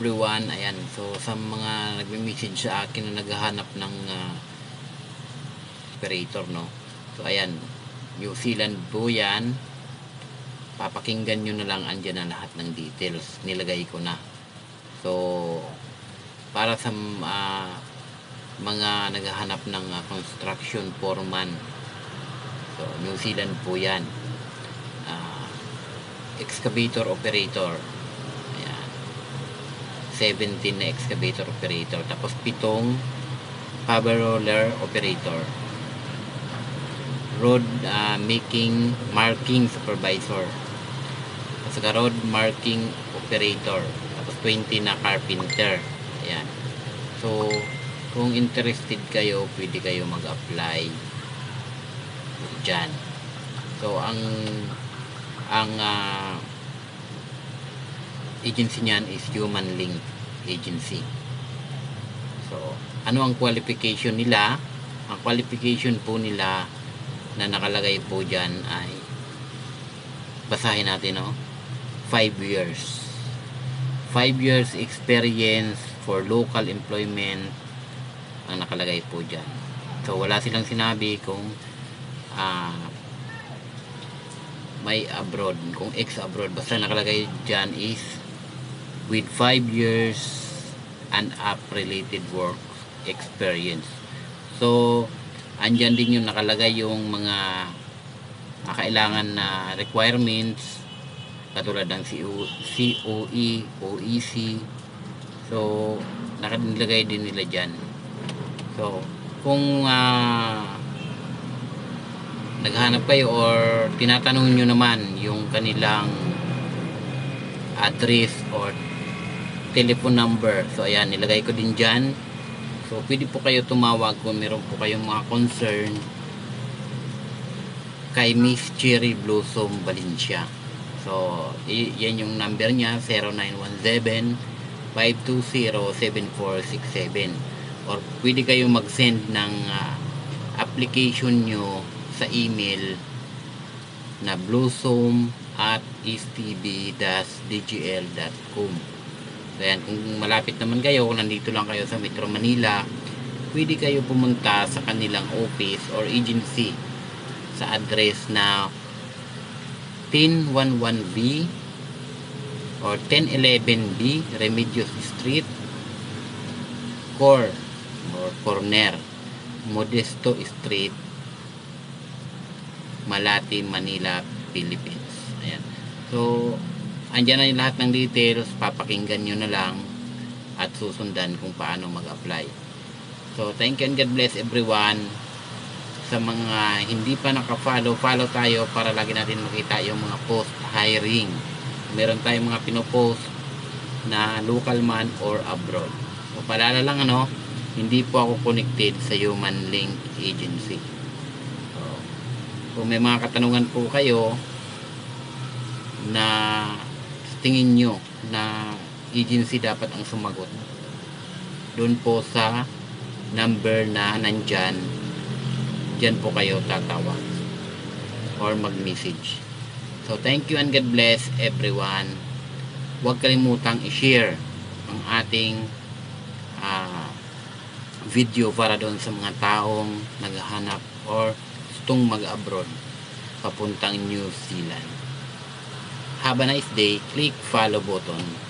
everyone. Ayan, so sa mga nagme-message sa akin na naghahanap ng operator, no? So ayan, New Zealand po yan. Papakinggan nyo na lang, andyan na lahat ng details, nilagay ko na. So para sa mga naghahanap ng construction foreman, so New Zealand po yan. Excavator operator, 17 na excavator operator, tapos 7 power roller operator, road marking supervisor, tapos road marking operator, tapos 20 na carpenter. Ayan, so kung interested kayo, pwede kayo mag-apply dyan. So ang agency niyan is Human Link Agency. So ano ang qualification nila? Ang qualification po nila na nakalagay po dyan ay, basahin natin, no? 5 years 5 years experience for local employment ang nakalagay po dyan. So wala silang sinabi kung may abroad, kung ex-abroad. Basta nakalagay dyan is with 5 years and up related work experience. So andyan din yung nakalagay yung mga kailangan na requirements, katulad ng COE, OEC. So nakalagay din nila dyan. So kung naghanap kayo or tinatanong nyo naman yung kanilang address or telephone number, so ayan, nilagay ko din dyan. So pwede po kayo tumawag kung meron po kayong mga concern kay Miss Cherry Blossom Valencia. So yan yung number niya, 0917-520-7467, or pwede kayong mag-send ng application nyo sa email na blossom@stb-dgl.com. So yan, kung malapit naman kayo, kung nandito lang kayo sa Metro Manila, pwede kayo pumunta sa kanilang office or agency sa address na 1011B or 1011B Remedios Street, Corner Modesto Street, Malate, Manila, Philippines. Ayan. So andyan na yung lahat ng details. Papakinggan nyo na lang at susundan kung paano mag-apply. So thank you and God bless everyone. Sa mga hindi pa naka-follow, follow tayo para lagi natin makita yung mga post hiring. Meron tayong mga pinopost na local man or abroad. So paalala lang, hindi po ako connected sa Human Link Agency. So kung may mga katanungan po kayo na tingin nyo na agency dapat ang sumagot, doon po sa number na nandyan, dyan po kayo tatawag or mag-message. So thank you and God bless everyone. Huwag kalimutang i-share ang ating video para doon sa mga taong naghahanap or gustong mag-abroad papuntang New Zealand. Have a nice day. Click follow button.